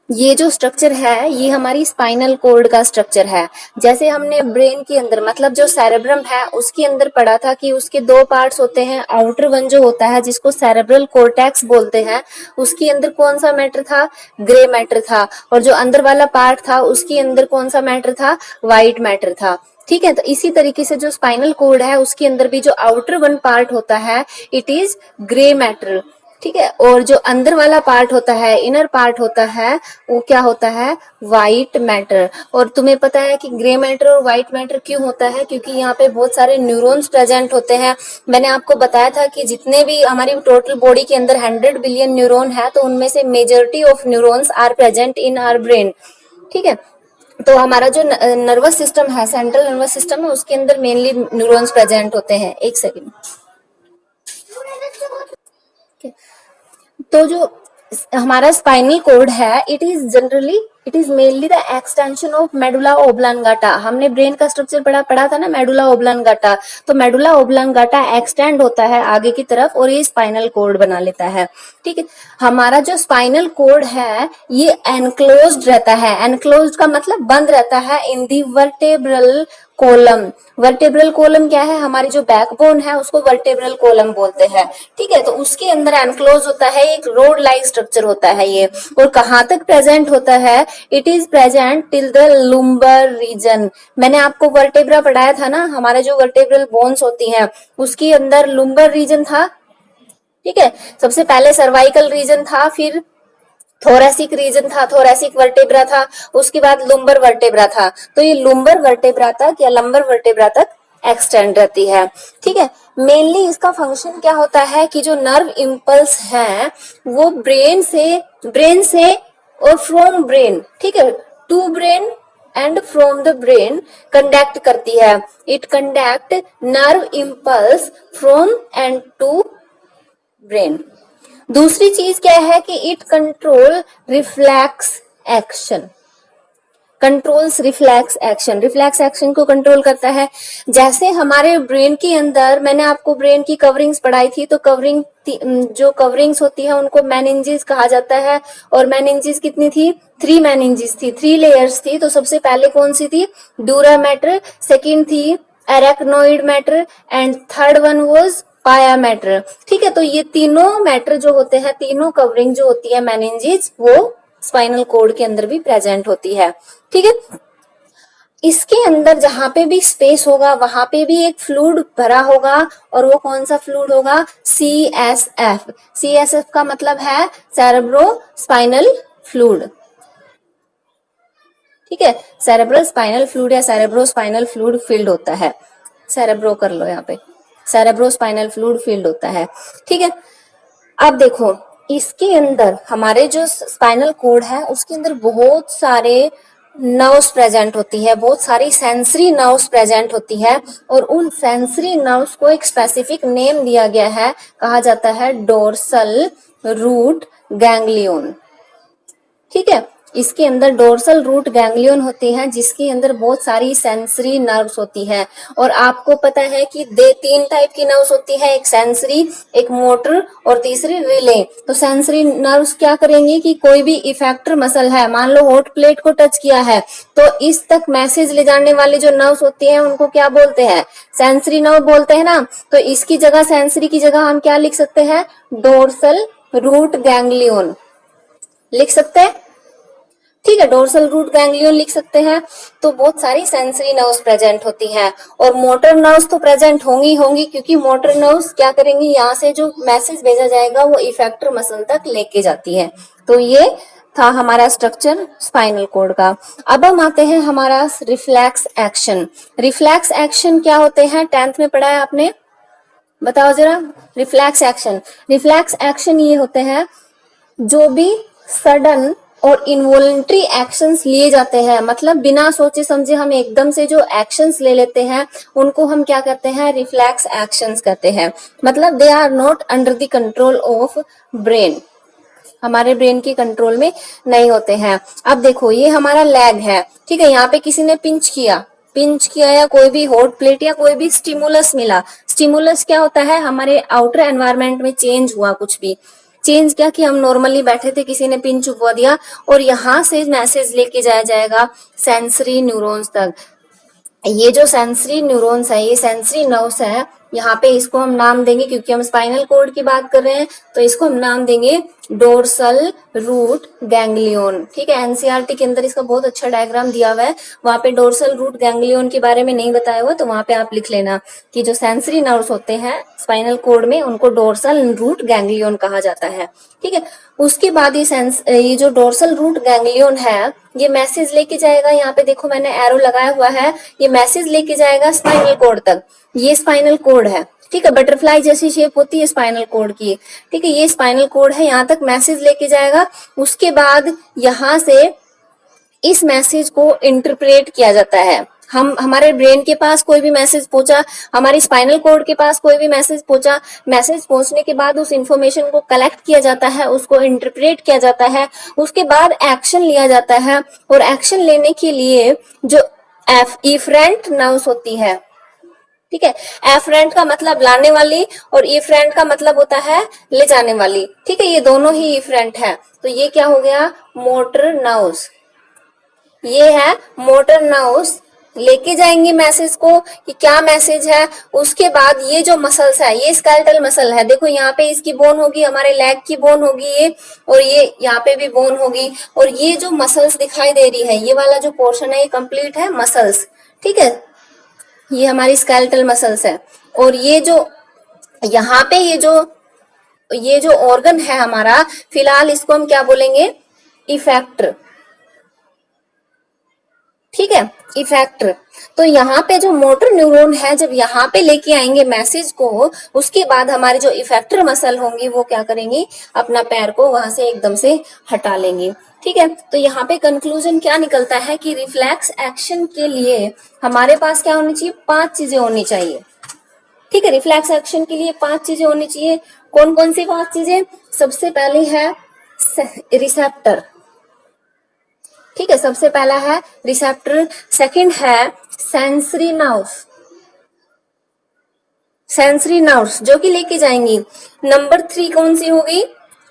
ये जो स्ट्रक्चर है ये हमारी स्पाइनल कोर्ड का स्ट्रक्चर है। जैसे हमने ब्रेन के अंदर मतलब जो सेरेब्रम है उसके अंदर पढ़ा था कि उसके दो पार्ट्स होते हैं। आउटर वन जो होता है जिसको सेरेब्रल कोर्टेक्स बोलते हैं, उसके अंदर कौन सा मैटर था? ग्रे मैटर था। और जो अंदर वाला पार्ट था उसके अंदर कौन सा मैटर था? व्हाइट मैटर था। ठीक है, तो इसी तरीके से जो स्पाइनल कोर्ड है उसके अंदर भी जो आउटर वन पार्ट होता है इट इज ग्रे मैटर। ठीक है, और जो अंदर वाला पार्ट होता है, इनर पार्ट होता है, वो क्या होता है? White matter. और तुम्हें पता है कि ग्रे मैटर और व्हाइट मैटर क्यों होता है? क्योंकि यहाँ पे बहुत सारे न्यूरॉन्स प्रेजेंट होते हैं। मैंने आपको बताया था कि जितने भी हमारी टोटल बॉडी के अंदर 100 बिलियन न्यूरॉन है, तो उनमें से majority of neurons are present in our brain. ठीक है, तो हमारा जो नर्वस सिस्टम है, सेंट्रल नर्वस सिस्टम है, उसके अंदर मेनली न्यूरॉन्स प्रेजेंट होते हैं। एक सेकेंड। तो जो हमारा स्पाइनल कोड है it is mainly the extension of medulla oblongata. हमने ब्रेन का स्ट्रक्चर पढ़ा था ना, मेडुला ओब्लांगाटा। तो मेडुला ओब्लांगाटा एक्सटेंड होता है आगे की तरफ और ये स्पाइनल कोड बना लेता है। ठीक है, हमारा जो स्पाइनल कोड है ये एनक्लोज्ड रहता है। एनक्लोज्ड का मतलब बंद रहता है इन दी वर्टेब्रल कोलम। वर्टेब्रल कोलम क्या है? हमारी जो बैकबोन है उसको वर्टेब्रल कोलम बोलते हैं। ठीक है, तो उसके अंदर एनक्लोज होता है, एक रोड लाइक स्ट्रक्चर होता है ये। और कहाँ तक प्रेजेंट होता है? It is present till the lumbar region. मैंने आपको वर्टेब्रा पढ़ाया था ना, हमारे जो वर्टेब्रल बोन्स होती हैं उसके अंदर लुम्बर रीजन था। ठीक है, सबसे पहले सर्वाइकल रीजन था, फिर थोरेसिक रीजन था, थोरेसिक वर्टेब्रा था, उसके बाद लुम्बर वर्टेब्रा था। तो ये लुम्बर वर्टेब्रा तक या लंबर वर्टेब्रा तक एक्सटेंड रहती है। ठीक है, मेनली इसका फंक्शन क्या होता है कि जो नर्व इम्पल्स है वो ब्रेन से और फ्रॉम ब्रेन, ठीक है, to brain and from the brain conduct करती है। It conduct nerve impulse from and to brain. दूसरी चीज क्या है कि it control reflex action. Controls reflex action को कंट्रोल करता है। जैसे हमारे ब्रेन के अंदर मैंने आपको ब्रेन की कवरिंग्स पढ़ाई थी, तो जो कवरिंग्स होती है उनको मेनिंजेस कहा जाता है। और मेनिंजेस कितनी थी? 3 मेनिंजेस थी, 3 लेयर्स थी। तो सबसे पहले कौन सी थी? ड्यूरा मैटर, सेकेंड थी arachnoid matter and third one was पाया मैटर। ठीक है, तो ये तीनों मैटर जो होते हैं, तीनों कवरिंग जो होती है मेनिंजेस, वो स्पाइनल कोड के अंदर भी प्रेजेंट होती है। ठीक है, इसके अंदर जहां पे भी स्पेस होगा वहां पे भी एक फ्लूइड भरा होगा। और वो कौन सा फ्लूइड होगा? CSF। CSF का मतलब है सेरेब्रो स्पाइनल फ्लूइड। ठीक है, सेरेब्रो स्पाइनल फ्लूइड या सेरेब्रो स्पाइनल फ्लूइड फील्ड होता है। सेरेब्रो कर लो यहाँ पे, सेरेब्रो स्पाइनल फ्लूइड फील्ड होता है। ठीक है, अब देखो इसके अंदर हमारे जो स्पाइनल कोड है उसके अंदर बहुत सारे नर्व्स प्रेजेंट होती है, बहुत सारी सेंसरी नर्व्स प्रेजेंट होती है। और उन सेंसरी नर्व्स को एक स्पेसिफिक नेम दिया गया है, कहा जाता है डोर्सल रूट गैंग्लियन। ठीक है, इसके अंदर डोर्सल रूट गैंग्लियन होती है जिसके अंदर बहुत सारी सेंसरी नर्व्स होती है। और आपको पता है कि 3 टाइप की नर्व्स होती है, एक सेंसरी, एक मोटर और तीसरी रिले। तो सेंसरी नर्व्स क्या करेंगी कि कोई भी इफेक्टर मसल है, मान लो हॉट प्लेट को टच किया है, तो इस तक मैसेज ले जाने वाली जो नर्व्स होती है उनको क्या बोलते हैं? सेंसरी नर्व बोलते हैं ना। तो इसकी जगह, सेंसरी की जगह हम क्या लिख सकते हैं? डोर्सल रूट गैंग्लियन लिख सकते हैं। ठीक है, डोर्सल रूट गैंग्लियन लिख सकते हैं। तो बहुत सारी सेंसरी नर्व्स प्रेजेंट होती हैं। और मोटर नर्व्स तो प्रेजेंट होंगी क्योंकि मोटर नर्व्स क्या करेंगी, यहाँ से जो मैसेज भेजा जाएगा वो इफेक्टर मसल तक लेके जाती है। तो ये था हमारा स्ट्रक्चर स्पाइनल कोड का। अब हम आते हैं हमारा रिफ्लेक्स एक्शन। रिफ्लेक्स एक्शन क्या होते हैं? 10th में पढ़ा है आपने, बताओ जरा। रिफ्लेक्स एक्शन ये होते हैं जो भी सडन और इनवॉलेंट्री एक्शंस लिए जाते हैं, मतलब बिना सोचे समझे हम एकदम से जो एक्शंस ले लेते हैं उनको हम क्या कहते हैं? रिफ्लेक्स एक्शंस कहते हैं। मतलब they are not under the control of brain, हमारे ब्रेन के कंट्रोल में नहीं होते हैं। अब देखो ये हमारा लेग है, ठीक है, यहाँ पे किसी ने पिंच किया या कोई भी हॉट प्लेट या कोई भी स्टिमुलस मिला। स्टिमुलस क्या होता है? हमारे आउटर एनवायरनमेंट में चेंज हुआ कुछ भी, चेंज क्या कि हम नॉर्मली बैठे थे, किसी ने पिन चुपवा दिया और यहाँ से मैसेज लेके जाया जाएगा सेंसरी न्यूरॉन्स तक। ये जो सेंसरी न्यूरॉन्स है, ये सेंसरी नर्व्स है, यहाँ पे इसको हम नाम देंगे, क्योंकि हम स्पाइनल कोड की बात कर रहे हैं तो इसको हम नाम देंगे डोर्सल रूट गैंग्लियन। ठीक है, एनसीईआरटी के अंदर इसका बहुत अच्छा डायग्राम दिया हुआ है, वहां पे डोर्सल रूट गैंग्लियन के बारे में नहीं बताया हुआ, तो वहां पे आप लिख लेना कि जो सेंसरी नर्व्स होते हैं स्पाइनल कोड में उनको डोर्सल रूट गैंग्लियन कहा जाता है। ठीक है, उसके बाद ये जो डोर्सल रूट गैंग्लियन है ये मैसेज लेके जाएगा, यहाँ पे देखो मैंने एरो लगाया हुआ है, ये मैसेज लेके जाएगा स्पाइनल कोड तक। ये स्पाइनल कोड है, ठीक है, बटरफ्लाई जैसी शेप होती है स्पाइनल कोड की। ठीक है, ये स्पाइनल कोड है, यहाँ तक मैसेज लेके जाएगा। उसके बाद यहाँ से इस मैसेज को इंटरप्रेट किया जाता है। हम हमारे ब्रेन के पास कोई भी मैसेज पहुंचा, हमारी स्पाइनल कोड के पास कोई भी मैसेज पहुंचा, मैसेज पहुंचने के बाद उस इंफॉर्मेशन को कलेक्ट किया जाता है, उसको इंटरप्रेट किया जाता है, उसके बाद एक्शन लिया जाता है। और एक्शन लेने के लिए जो इफरेंट नर्व्स होती है, ठीक है, एफरेंट का मतलब लाने वाली और इफरेंट का मतलब होता है ले जाने वाली। ठीक है, ये दोनों ही इफरेंट है, तो ये क्या हो गया, मोटर नर्व्स। ये है मोटर नर्व्स, लेके जाएंगे मैसेज को कि क्या मैसेज है। उसके बाद ये जो मसल्स है, ये स्केलेटल मसल है, देखो यहाँ पे इसकी बोन होगी, हमारे लेग की बोन होगी ये, और ये यहाँ पे भी बोन होगी, और ये जो मसल्स दिखाई दे रही है, ये वाला जो पोर्शन है ये कंप्लीट है मसल्स। ठीक है, ये हमारी स्केलेटल मसल्स है। और ये जो यहाँ पे ये जो ऑर्गन है हमारा, फिलहाल इसको हम क्या बोलेंगे, इफेक्टर। ठीक है, इफेक्टर। तो यहाँ पे जो मोटर न्यूरॉन है जब यहाँ पे लेके आएंगे मैसेज को, उसके बाद हमारे जो इफेक्टर मसल होंगी वो क्या करेंगी, अपना पैर को वहां से एकदम से हटा लेंगे। ठीक है, तो यहाँ पे कंक्लूजन क्या निकलता है कि रिफ्लेक्स एक्शन के लिए हमारे पास क्या होनी चाहिए, 5 चीजें होनी चाहिए। ठीक है, रिफ्लेक्स एक्शन के लिए 5 चीजें होनी चाहिए। कौन कौन सी 5 चीजें, सबसे पहली है रिसेप्टर। ठीक है, सबसे पहला है रिसेप्टर, सेकंड है सेंसरी नर्व्स, सेंसरी नर्व्स जो कि लेके जाएंगी। नंबर 3 कौन सी होगी,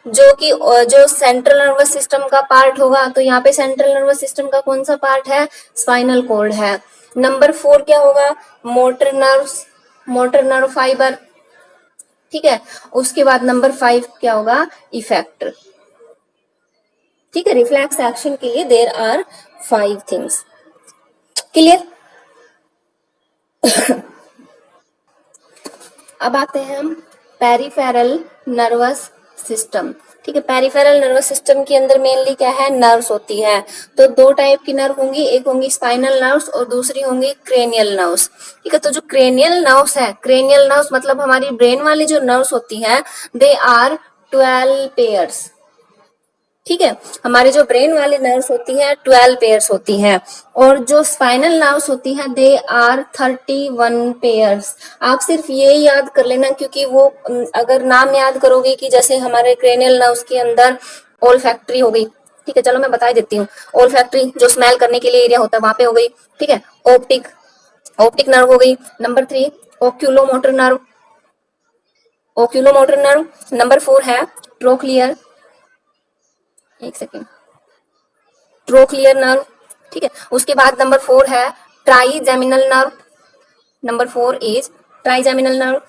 जो सेंट्रल नर्वस सिस्टम का पार्ट होगा, तो यहाँ पे सेंट्रल नर्वस सिस्टम का कौन सा पार्ट है, स्पाइनल कॉर्ड है। नंबर 4 क्या होगा, motor nerves, motor nerve fibre. ठीक है, उसके बाद नंबर 5 क्या होगा, इफेक्टर। ठीक है, रिफ्लेक्स एक्शन के लिए देयर आर 5 थिंग्स। क्लियर। अब आते हैं हम पेरिफेरल नर्वस सिस्टम। ठीक है, पेरिफेरल नर्वस सिस्टम के अंदर मेनली क्या है, नर्व्स होती है। तो 2 टाइप की नर्व होंगी, एक होंगी स्पाइनल नर्व्स और दूसरी होंगी क्रेनियल नर्व्स। ठीक है, तो जो क्रेनियल नर्व्स है, क्रेनियल नर्व्स मतलब हमारी ब्रेन वाली जो नर्व्स होती है, दे आर 12 पेयर्स। ठीक है, हमारे जो ब्रेन वाली नर्व्स होती है 12 पेयर्स होती हैं, और जो स्पाइनल नर्व्स होती हैं दे आर 31 पेयर्स। आप सिर्फ ये याद कर लेना, क्योंकि वो अगर नाम याद करोगे कि जैसे हमारे क्रेनियल नर्व्स के अंदर ओल फैक्ट्री हो गई। ठीक है, चलो मैं बता देती हूँ, ओल फैक्ट्री जो स्मेल करने के लिए एरिया होता है वहां पे हो गई। ठीक है, ऑप्टिक, ऑप्टिक नर्व हो गई। Number 3 oculomotor nerve, oculomotor nerve. Number 4 है ट्रोक्लियर, एक सेकेंड, ट्रोक्लियर नर्व। ठीक है, उसके बाद नंबर 4 है trigeminal nerve. Number 4 is trigeminal nerve.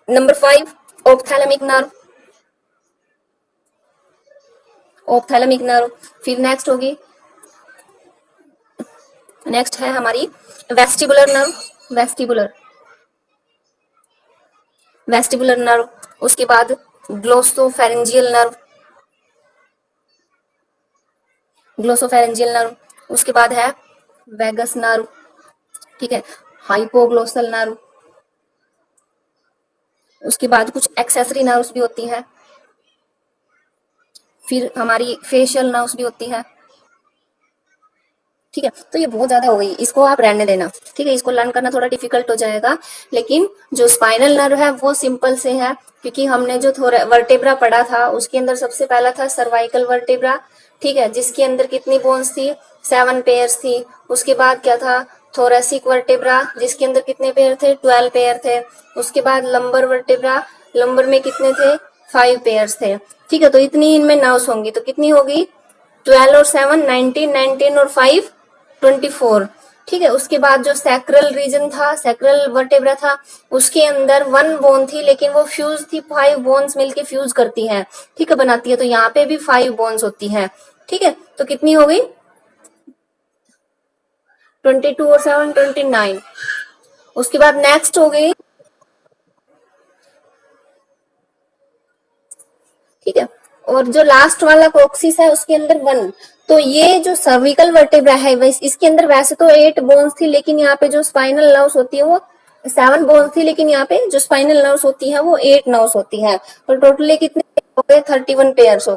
Number 5 ophthalmic nerve, ophthalmic nerve. फिर नेक्स्ट होगी, नेक्स्ट है हमारी vestibular nerve, vestibular, vestibular nerve. उसके बाद ग्लोसोफेरेंजियल नर्व, ग्लोसोफेरेंजियल नर्व। उसके बाद है वेगस नर्व। ठीक है, हाइपोग्लोसल नर्व। उसके बाद कुछ एक्सेसरी नर्व्स भी होती हैं, फिर हमारी फेशियल नर्व्स भी होती है। ठीक है, तो ये बहुत ज्यादा हो गई, इसको आप रहने देना। ठीक है, इसको लर्न करना थोड़ा डिफिकल्ट हो जाएगा, लेकिन जो स्पाइनल नर्व है वो सिंपल से है, क्योंकि हमने जो थोड़ा वर्टेब्रा पढ़ा था उसके अंदर सबसे पहला था सर्वाइकल वर्टेब्रा। ठीक है, जिसके अंदर कितनी बोन्स थी, 7 पेयर्स थी। उसके बाद क्या था, थोरेसिक वर्टेब्रा, जिसके अंदर कितने पेयर थे, 12 पेयर थे। उसके बाद लंबर वर्टेब्रा, लंबर में कितने थे, 5 पेयर्स थे। ठीक है, तो इतनी इनमें नर्व्स होंगी, तो कितनी होगी 12 और 7 19, 19 और 5 24। ठीक है, उसके बाद जो सैक्रल रीजन था, सैक्रल वर्टेब्रा था, उसके अंदर 1 बोन थी, लेकिन वो फ्यूज थी, 5 बोन्स मिलके फ्यूज करती हैं। ठीक है, बनाती है, तो यहाँ पे भी 5 बोन्स होती हैं। ठीक है, तो कितनी हो गई 22 और 7 29। उसके बाद नेक्स्ट हो गई, ठीक है, और जो लास्ट वाला कोक्सिस है उसके अंदर 1। तो ये जो सर्विकल वर्टेब्रा है इसके अंदर वैसे तो 8 बोन्स थी, लेकिन यहाँ पे जो स्पाइनल नर्व्स होती है वो 7 बोन्स थी, लेकिन यहाँ पे जो स्पाइनल नर्व्स होती है वो 8 नर्व्स होती है। तो टोटली कितने हो गए 31 पेयर्स हो